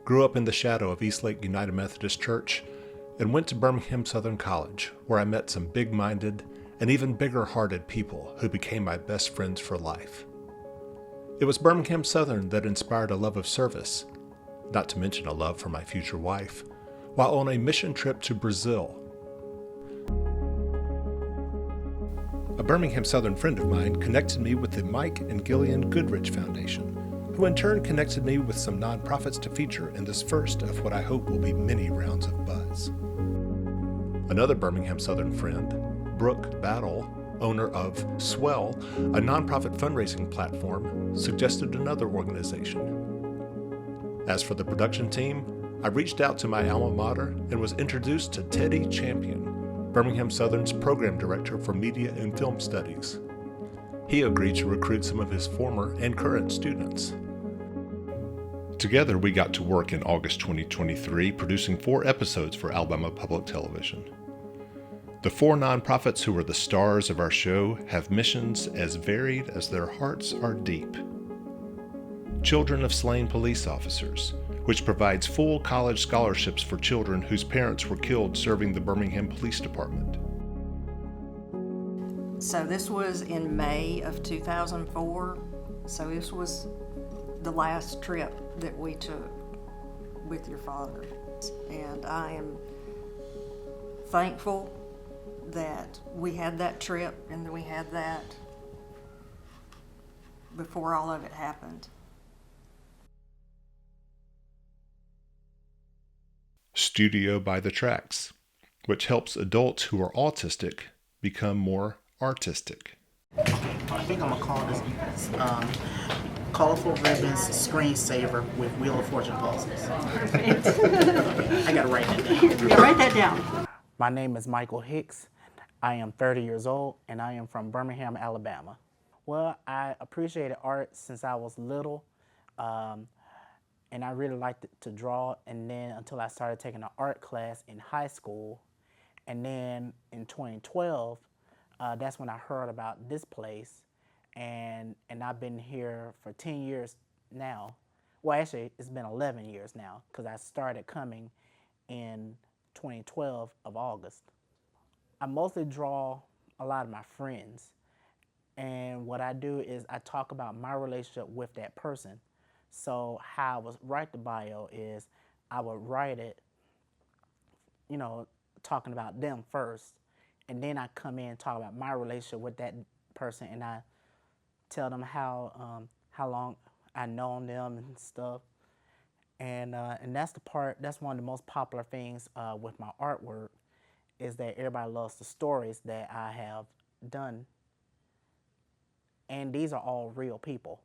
Speaker 2: grew up in the shadow of Eastlake United Methodist Church, and went to Birmingham Southern College, where I met some big-minded and even bigger-hearted people who became my best friends for life. It was Birmingham Southern that inspired a love of service, not to mention a love for my future wife, while on a mission trip to Brazil. A Birmingham Southern friend of mine connected me with the Mike and Gillian Goodrich Foundation, who in turn connected me with some nonprofits to feature in this first of what I hope will be many rounds of Buzz. Another Birmingham Southern friend, Brooke Battle, owner of Swell, a nonprofit fundraising platform, suggested another organization. As for the production team, I reached out to my alma mater and was introduced to Teddy Champion, Birmingham Southern's program director for media and film studies. He agreed to recruit some of his former and current students. Together, we got to work in August 2023, producing 4 episodes for Alabama Public Television. The 4 nonprofits who are the stars of our show have missions as varied as their hearts are deep. Children of Slain Police Officers, which provides full college scholarships for children whose parents were killed serving the Birmingham Police Department.
Speaker 4: So this was in May of 2004, so this was the last trip that we took with your father. And I am thankful that we had that trip and that we had that before all of it happened.
Speaker 2: Studio by the Tracks, which helps adults who are autistic become more artistic.
Speaker 18: I think I'm gonna call this Colorful Ribbons Screensaver with Wheel of Fortune puzzles. I gotta write that down.
Speaker 4: Yeah, write that down.
Speaker 18: My name is Michael Hicks. I am 30 years old and I am from Birmingham, Alabama. Well, I appreciated art since I was little. And I really liked to draw, and then until I started taking an art class in high school. And then in 2012, that's when I heard about this place, and I've been here for 10 years now. Well, actually, it's been 11 years now, because I started coming in 2012 of August. I mostly draw a lot of my friends, and what I do is I talk about my relationship with that person. So how I would write the bio is I would write it, you know, talking about them first, and then I come in and talk about my relationship with that person, and I tell them how long I known them and stuff. And that's the part, that's one of the most popular things with my artwork, is that everybody loves the stories that I have done. And these are all real people.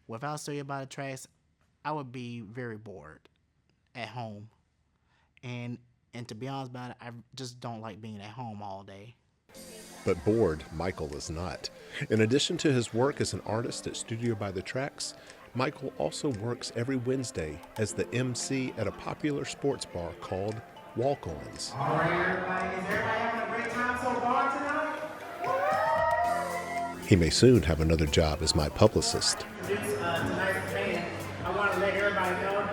Speaker 18: Without Studio by the Tracks, I would be very bored at home. And to be honest about it, I just don't like being at home all day.
Speaker 2: But bored, Michael is not. In addition to his work as an artist at Studio by the Tracks, Michael also works every Wednesday as the MC at a popular sports bar called Walk-Ons.
Speaker 3: All right, everybody. Is everybody having a great time so far tonight?
Speaker 2: He may soon have another job as my publicist.
Speaker 3: Tonight's band, I want to let everybody know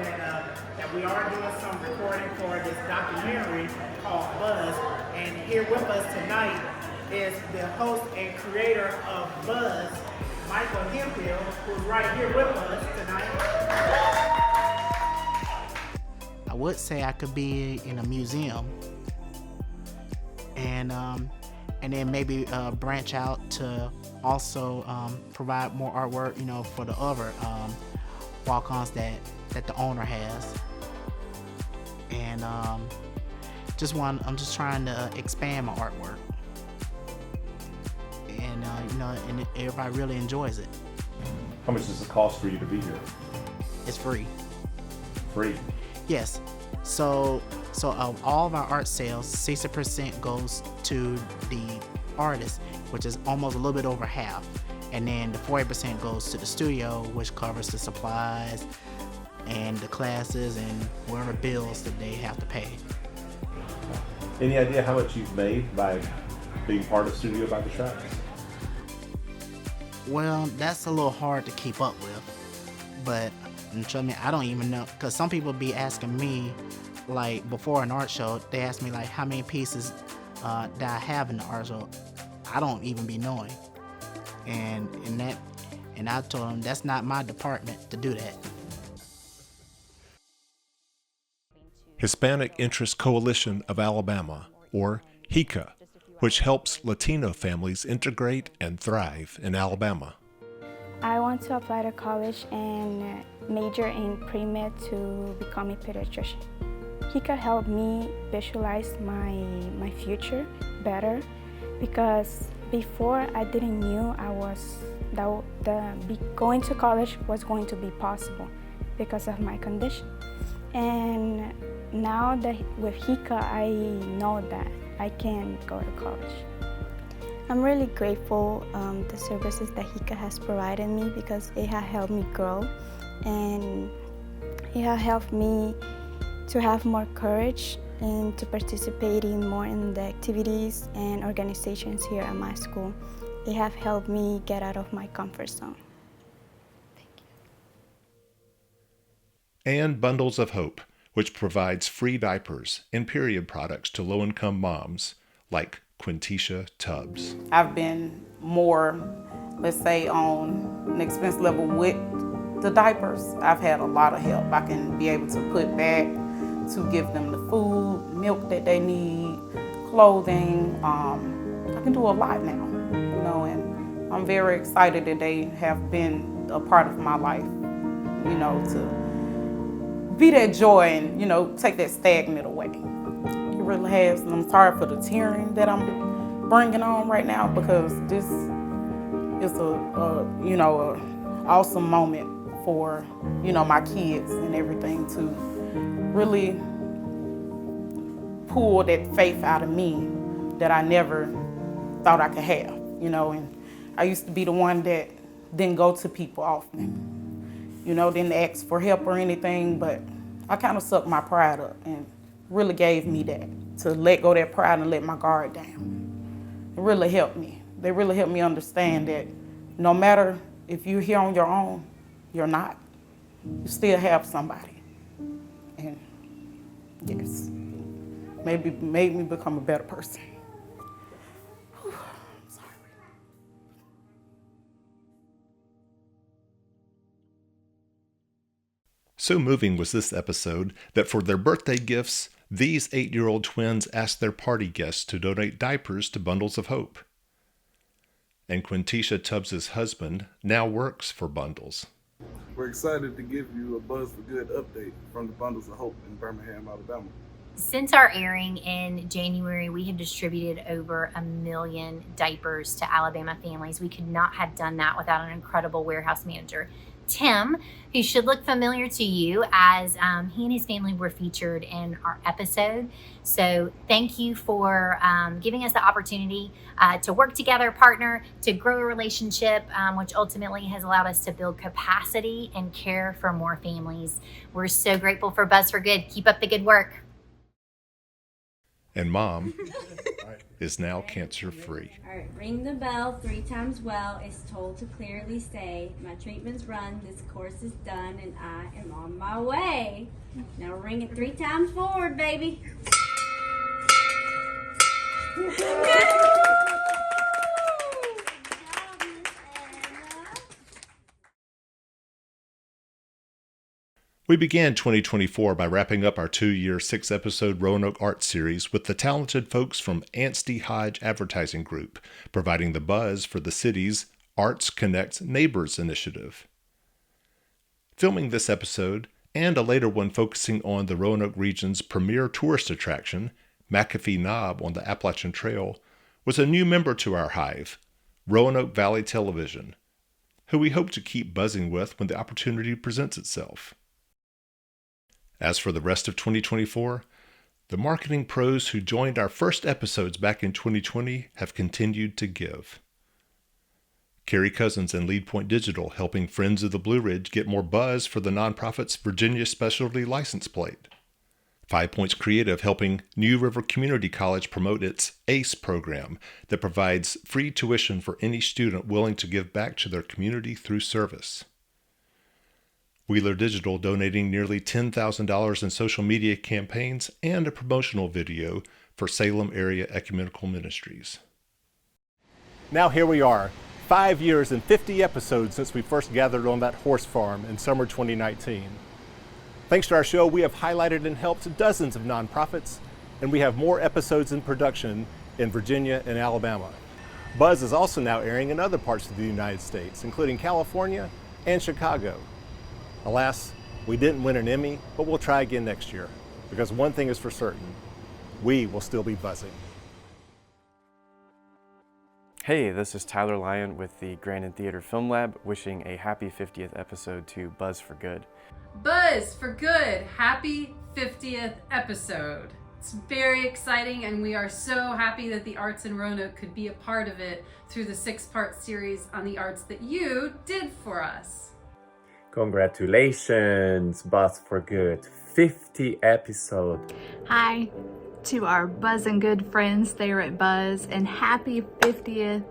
Speaker 3: that we are doing some recording for this documentary called Buzz. And here with us tonight is the host and creator of Buzz, Michael Hemphill, who's right here with us tonight.
Speaker 18: I would say I could be in a museum, and then maybe branch out to also provide more artwork, you know, for the other walk-ons that the owner has. And I'm just trying to expand my artwork, and you know, and everybody really enjoys it.
Speaker 1: How much does it cost for you to be here?
Speaker 18: It's free.
Speaker 1: Free?
Speaker 18: Yes. So of all of our art sales, 60% goes to the artist, which is almost a little bit over half. And then the 40% goes to the studio, which covers the supplies and the classes and whatever bills that they have to pay.
Speaker 1: Any idea how much you've made by being part of Studio by the Tracks?
Speaker 18: Well, that's a little hard to keep up with, but trust me, I don't even know, because some people be asking me, like before an art show, they ask me like how many pieces that I have in the art show. I don't even be knowing, and I told them that's not my department to do that.
Speaker 2: Hispanic Interest Coalition of Alabama, or HICA, which helps Latino families integrate and thrive in Alabama.
Speaker 19: I want to apply to college and major in pre-med to become a pediatrician. HICA helped me visualize my future better, because before I didn't knew going to college was going to be possible because of my condition. And now that with HICA, I know that I can go to college. I'm really grateful the services that HICA has provided me, because it has helped me grow, and it has helped me to have more courage and to participate more in the activities and organizations here at my school. It has helped me get out of my comfort zone.
Speaker 2: And Bundles of Hope, which provides free diapers and period products to low-income moms like Quintisha Tubbs.
Speaker 20: I've been more, let's say, on an expense level with the diapers. I've had a lot of help. I can be able to put back to give them the food, milk that they need, clothing. I can do a lot now, you know, and I'm very excited that they have been a part of my life, you know, to be that joy and, you know, take that stagnant away. It really has, and I'm sorry for the tearing that I'm bringing on right now, because this is a you know, a awesome moment for, you know, my kids and everything to really pull that faith out of me that I never thought I could have, you know. And I used to be the one that didn't go to people often, you know, didn't ask for help or anything, but I kind of sucked my pride up and really gave me that, to let go of that pride and let my guard down. It really helped me. They really helped me understand that no matter if you're here on your own, you're not. You still have somebody. And yes, maybe made me become a better person.
Speaker 2: So moving was this episode that for their birthday gifts, these 8-year-old twins asked their party guests to donate diapers to Bundles of Hope. And Quintisha Tubbs' husband now works for Bundles.
Speaker 5: We're excited to give you a Buzz4Good update from the Bundles of Hope in Birmingham, Alabama.
Speaker 9: Since our airing in January, we have distributed over 1 million diapers to Alabama families. We could not have done that without an incredible warehouse manager, Tim, who should look familiar to you as he and his family were featured in our episode. So thank you for giving us the opportunity to work together, partner, to grow a relationship, which ultimately has allowed us to build capacity and care for more families. We're so grateful for Buzz4Good. Keep up the good work.
Speaker 2: And Mom is now cancer-free.
Speaker 11: All right, ring the bell 3 times well. It's told to clearly say, my treatment's run, this course is done, and I am on my way. Now ring it 3 times forward, baby.
Speaker 2: We began 2024 by wrapping up our 2-year, 6-episode Roanoke Art Series with the talented folks from Anstey Hodge Advertising Group, providing the buzz for the city's Arts Connect Neighbors initiative. Filming this episode, and a later one focusing on the Roanoke region's premier tourist attraction, McAfee Knob on the Appalachian Trail, was a new member to our hive, Roanoke Valley Television, who we hope to keep buzzing with when the opportunity presents itself. As for the rest of 2024, the marketing pros who joined our first episodes back in 2020 have continued to give. Carrie Cousins and Lead Point Digital helping Friends of the Blue Ridge get more buzz for the nonprofit's Virginia Specialty License Plate. 5 Points Creative helping New River Community College promote its ACE program that provides free tuition for any student willing to give back to their community through service. Wheeler Digital donating nearly $10,000 in social media campaigns and a promotional video for Salem Area Ecumenical Ministries.
Speaker 1: Now here we are, 5 years and 50 episodes since we first gathered on that horse farm in summer 2019. Thanks to our show, we have highlighted and helped dozens of nonprofits, and we have more episodes in production in Virginia and Alabama. Buzz is also now airing in other parts of the United States, including California and Chicago. Alas, we didn't win an Emmy, but we'll try again next year, because one thing is for certain, we will still be buzzing.
Speaker 10: Hey, this is Tyler Lyon with the Grandin Theater Film Lab, wishing a happy 50th episode to Buzz4Good.
Speaker 22: Buzz4Good, happy 50th episode. It's very exciting, and we are so happy that the arts in Roanoke could be a part of it through the 6-part series on the arts that you did for us.
Speaker 23: Congratulations, Buzz4Good, 50 episode.
Speaker 24: Hi to our Buzz and Good friends there at Buzz, and happy 50th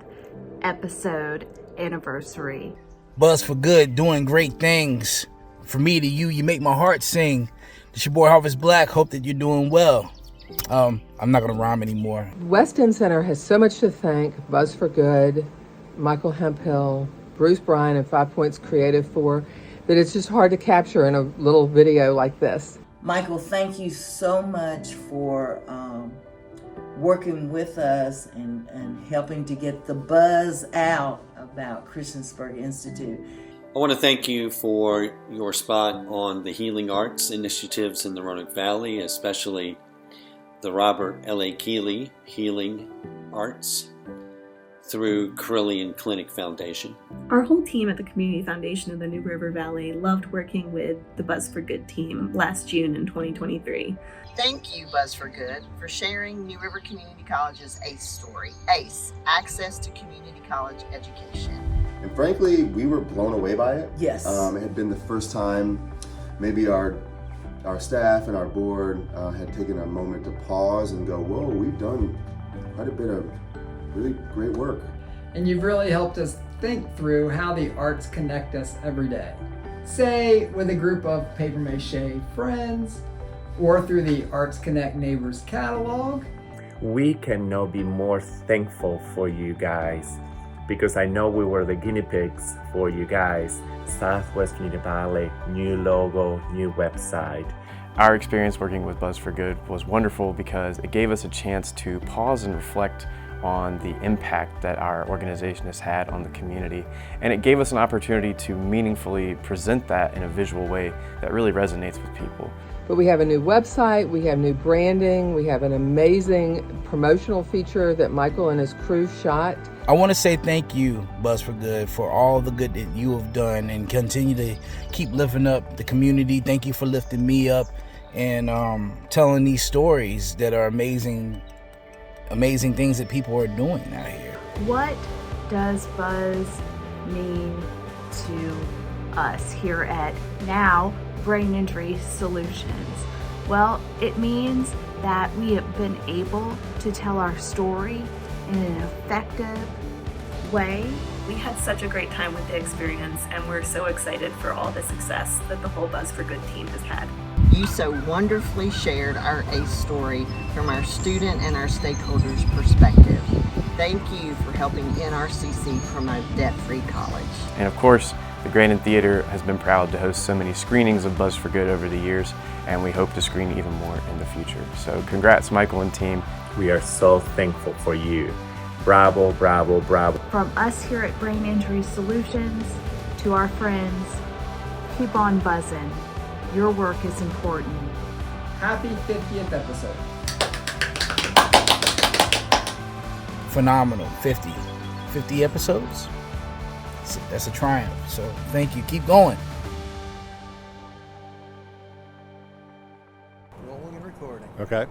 Speaker 24: episode anniversary.
Speaker 17: Buzz4Good, doing great things. From me to you, you make my heart sing. It's your boy Harvest Black. Hope that you're doing well. I'm not gonna rhyme anymore.
Speaker 25: West End Center has so much to thank Buzz4Good, Michael Hemphill, Bruce Bryan, and 5 Points Creative for, that it's just hard to capture in a little video like this.
Speaker 28: Michael, thank you so much for working with us and helping to get the buzz out about Christiansburg Institute.
Speaker 29: I want to thank you for your spot on the healing arts initiatives in the Roanoke Valley, especially the Robert L.A. Keeley Healing Arts through Carillion Clinic Foundation.
Speaker 30: Our whole team at the Community Foundation in the New River Valley loved working with the Buzz4Good team last June in 2023.
Speaker 31: Thank you, Buzz4Good, for sharing New River Community College's ACE story. ACE, Access to Community College Education.
Speaker 32: And frankly, we were blown away by it.
Speaker 28: Yes.
Speaker 32: It had been the first time maybe our staff and our board had taken a moment to pause and go, whoa, we've done quite a bit of really great work.
Speaker 33: And you've really helped us think through how the arts connect us every day. Say with a group of paper mache friends, or through the Arts Connect Neighbors catalog.
Speaker 23: We cannot be more thankful for you guys. because I know we were the guinea pigs for you guys. Southwest Virginia Ballet, new logo, new website.
Speaker 10: Our experience working with Buzz4Good was wonderful because it gave us a chance to pause and reflect on the impact that our organization has had on the community. And it gave us an opportunity to meaningfully present that in a visual way that really resonates with people.
Speaker 25: But we have a new website, we have new branding, we have an amazing promotional feature that Michael and his crew shot.
Speaker 3: I want to say thank you, Buzz4Good, for all the good that you have done and continue to keep lifting up the community. Thank you for lifting me up and telling these stories that are amazing things that people are doing out here.
Speaker 24: What does Buzz mean to us here at now Brain Injury Solutions? Well, it means that we have been able to tell our story in an effective way.
Speaker 30: We had such a great time with the experience, and we're so excited for all the success that the whole Buzz4Good team has had.
Speaker 31: You so wonderfully shared our ACE story from our student and our stakeholders' perspective. Thank you for helping NRCC promote debt-free college.
Speaker 10: And of course, the Grandin Theater has been proud to host so many screenings of Buzz4Good over the years, and we hope to screen even more in the future. So congrats, Michael and team.
Speaker 23: We are so thankful for you. Bravo, bravo, bravo.
Speaker 24: From us here at Brain Injury Solutions to our friends, keep on buzzing. Your work is important.
Speaker 33: Happy 50th episode.
Speaker 3: Phenomenal. 50 episodes. That's a triumph. So thank you. Keep going.
Speaker 33: Rolling and recording.
Speaker 1: Okay.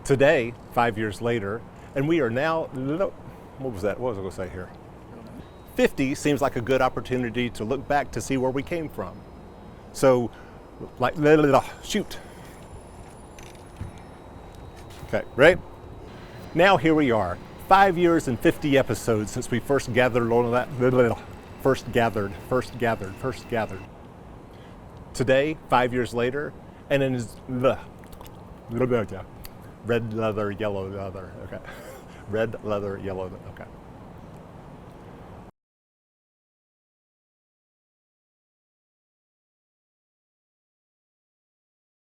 Speaker 1: Today, 5 years later, and we are now, what was that? What was I going to say here? 50 seems like a good opportunity to look back to see where we came from. So, like, shoot. Okay, right? Now here we are, 5 years and 50 episodes since we first gathered on that, first gathered. Today, 5 years later, and it is, red leather, yellow leather, okay. Red leather, yellow, okay.